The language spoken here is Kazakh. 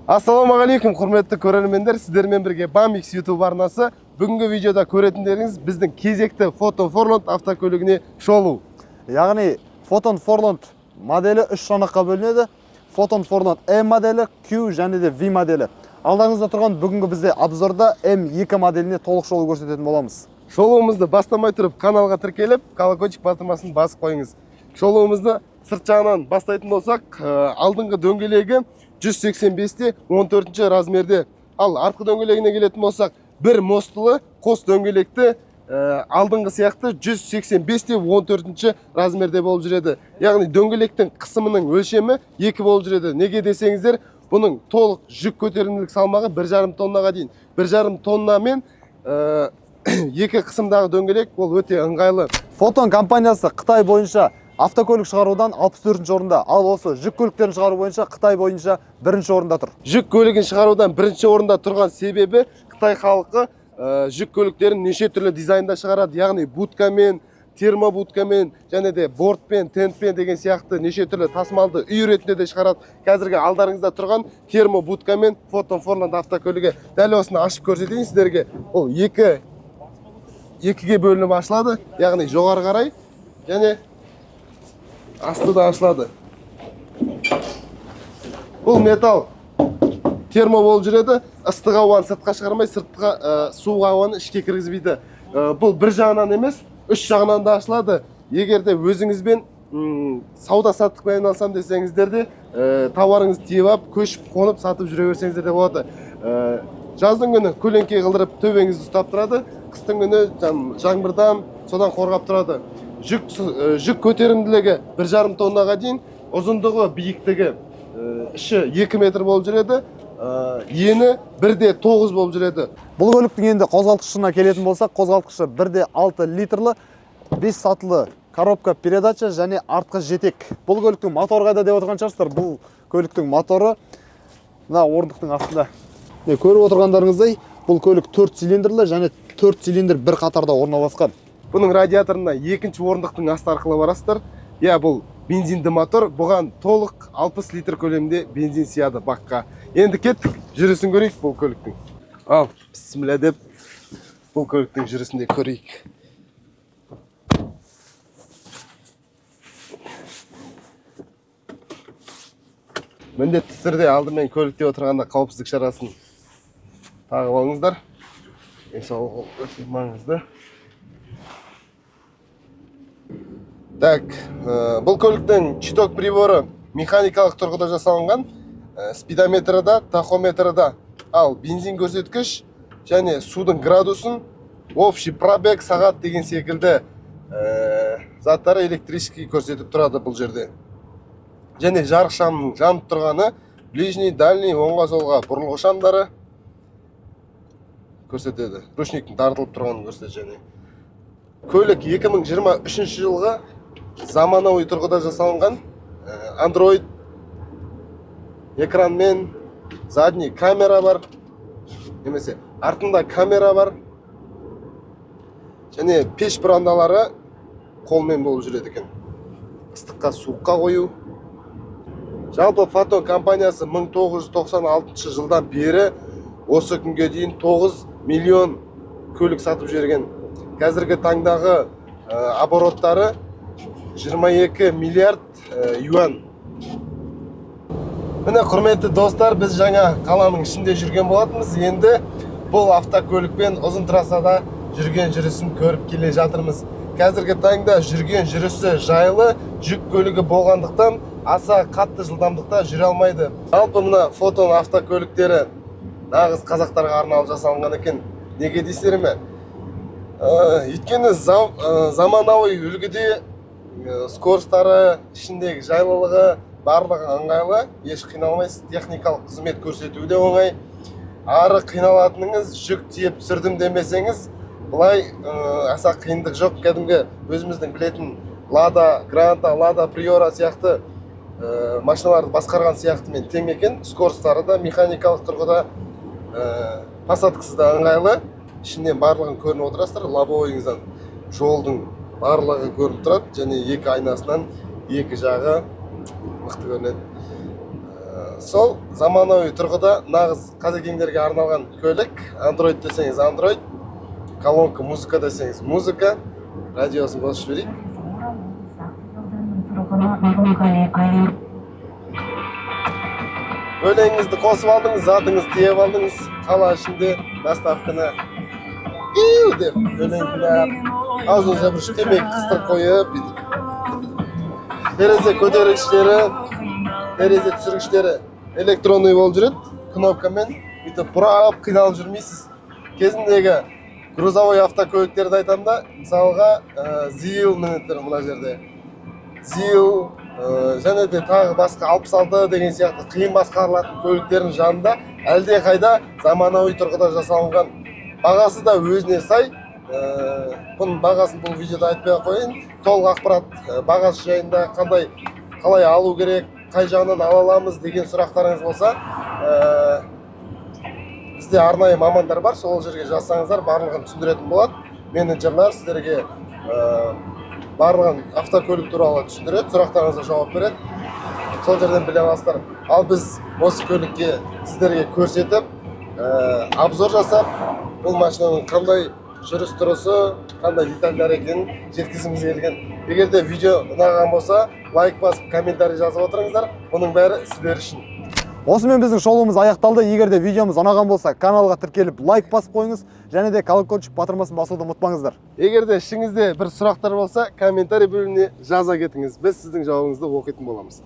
Ассалаумағалейкум, құрметті көрермендер, сіздермен бірге BAMX YouTube арнасы. Бүгінгі видеода көретіндеріңіз біздің кезекті Photon Forland автокөлігіне шолу. Яғни Photon Forland моделі 3 санатқа бөлінеді. Photon Forland M моделі, Q және де V моделі. Алдарыңызда тұрған бүгінгі бізде обзорда M2 моделіне толық шолу көрсететін боламыз. Шолуымызды бастамай тұрып каналға тіркеліп, колокольчик бастырмасын басып қойыңыз. Шолуымызды сырт жағынан бастайтын болсақ, алдыңғы дөңгелегі 185-те 14-ші размерде. Ал артқы дөңгелегіне келетін болсақ, бір мостылы қос дөңгелекті алдыңғы сияқты 185-те 14-ші размерде болып жүреді. Яғни дөңгелектің қысымының өлшемі 2 болып жүреді. Неге десеңіздер, бұның толық жүк көтерімділік салмағы 1,5 тоннаға дейін. 1,5 тоннамен екі қысымдағы дөңгелек ол өте ыңғайлы. Photon компаниясы Қытай бойынша автокөлік шығарудан 64-ші орында, ал осы жүк көліктерін шығару бойынша Қытай бойынша 1-ші орында тұр. Жүк көлігін шығарудан 1-ші орында тұрған себебі Қытай халқы жүк көліктерін неше түрлі дизайнда шығарады. Яғни будкамен, термобудкамен, және де бортпен, тентпен деген сияқты неше түрлі тасымалды үй ретінде де шығарады. Қазіргі алдарыңызда тұрған термобудкамен Photon Forland автокөлігі. Дәл осыны ашып көрсетейін сіздерге. Ол екіге бөлініп ашылады, яғни жоғары қарай, және асты да ашылады. Бұл металл термо болып жүреді, ыстық ауаны сыртқа шығармай, суық ауаны ішке кіргізбейді. Бұл бір жағынан емес, үш жағынан да ашылады. Егерде өзіңізбен сауда саттықпен айналысам десеңіздер де, тауарыңыз тиеп, көшіп, қонып, сатып жүре берсеңіздер де болады. Жаздың күні көлеңке қылдырып төбеңізді ұстап тұрады, қыстың күні жаңбырдан содан қорғап тұрады. Жүк көтерімділігі 1,5 тоннаға дейін, ұзындығы, биіктігі іші 2 метр болып жүреді, ені 1,9 болып жүреді. Бұл көліктің енді қозғалтқышына келетін болсақ, қозғалтқышы 1,6 литрлі 5 сатылы коробка передача және артқы жетек. Бұл көліктің моторы қайда деп отырған шығарсыздар. Бұл көліктің моторы мына орындықтың астында. Көріп отырғандарыңыздай, бұл көлік 4 цилиндрлі және 4 цилиндр бір қатарда орналасқан. Бұның радиаторына екінші орындықтың асты арқылы барасыздар. Бұл бензинді мотор, бұған толық 60 литр көлемінде бензин сияды баққа. Енді кеттік, жүрісін көрейік бұл көліктің. Ал, бісміллә деп, бұл көліктің жүрісінде көрейік. Міндетті түрде алдымен көлікте отырғанда қауіпсіздік шарасын тағып алыңыздар. Денсаулық өте маңызды. Так, бұл көліктің читок приборы механикалық тұрғыда жасалынған, спидометрі да, тахометрі да. Ал бензин көрсеткіш және судың градусын, общий пробег сағат деген секілді заттары электрический көрсетіп тұрады бұл жерде. Және жарық шамның жанып тұрғаны, ближний, дальний, оңға солға бұрылғы шамдары көрсетеді. Ручниктің тартылып тұрғанын көрсетеді. Көлік 2023 жылғы заманауи тұрғыда жасалынған, Android экранмен, задний камера бар, немесе артында камера бар, және пеш бұрандалары қолмен болып жүреді екен. Ыстыққа, суыққа қою. Жалпы Photon компаниясы 1996 жылдан бері осы күнге дейін 9 миллион көлік сатып жүрген. Қазіргі таңдағы обороттары 22 миллиард юан. Міне құрметті достар, біз жаңа қаланың ішінде жүрген болатынбыз. Енді бұл автокөлікпен ұзын трассада жүрген жүрісін көріп келе жатырмыз. Қазіргі таңда жүрген жүрісі жайлы, жүк көлігі болғандықтан аса қатты жылдамдықта жүре алмайды. Жалпы мына Photon автокөліктері нағыз қазақтарға арналып жасалынған екен. Неге дейсіздер ме? Өйткені заманауи үлгіде скоростары, ішіндегі жайлылығы, барлығы ыңғайлы, еш қиналмайсыз, техникалық қызмет көрсетуі де оңай. Ары қиналатыныңыз, жүк тиеп түсірдім демесеңіз, бұлай аса қиындық жоқ. Кәдімгі өзіміздің білетін Lada Granta, Lada Priora сияқты машиналарды басқарған сияқтымен тең екен. Скоростары да механикалық тұрғыда посадкасы да ыңғайлы. Ішінен барлығын көрініп отырасыздар. Лобовойыңыздан жолдың барлығы көрініп тұрады, және екі айнасынан екі жағы мықты көрінеді. сол заманауи тұрғыда нағыз қазекеңдерге арналған көлік. Android десеңіз Android, колонка музыка десеңіз музыка, радиосын қосып жіберейік. Өлеңіңізді қосып алдыңыз, затыңызды тиеп алдыңыз, қала ішінде доставканы деп өлеңді аузыңызға бір темекі қыстырып қойып, терезе көтергіштері, терезе түсіргіштері электронный болып жүреді, кнопкамен бүйтіп бұрап қиналып жүрмейсіз. Кезіндегі грузовой автокөліктерді айтамын да, мысалға ZIL мінеттер мына жерде. ZIL және де тағы басқа 66 деген сияқты қиын басқарылатын көліктердің жанында әлде қайда заманауи тұрғыда жасалынған. Бағасы да өзіне сай. Бұның бағасын бұл видеода айтпай қояйын. Толық ақпарат бағасы жайында қалай алу керек, қай жағынан ала аламыз деген сұрақтарыңыз болса, бізде арнайы мамандар бар, сол жерге жазсаңыздар барлығын түсіндіретін болады. Менеджерлер сіздерге барлығын автокөлік туралы түсіндіреді, сұрақтарыңызға жауап береді. Сол жерден біле аласыздар. Ал біз осы көлікке сіздерге көрсетіп, обзор жасап, бұл машинаның қандай жүріс-тұрысы, қандай детальдар екенін жеткізгіміз келген. Егер де видео ұнаған болса, лайк басып, комментарий жазып отырыңыздар. Бұның бәрі сіздер үшін. Осымен біздің шоуымыз аяқталды. Егер де видеомыз ұнаған болса, каналға тіркеліп лайк басып қойыңыз, және де колокольчик батырмасын басуды ұмытпаңыздар. Егер де ішіңізде бір сұрақтар болса, комментарий бөліміне жаза кетіңіз. Біз сіздің жауабыңызды оқитын боламыз.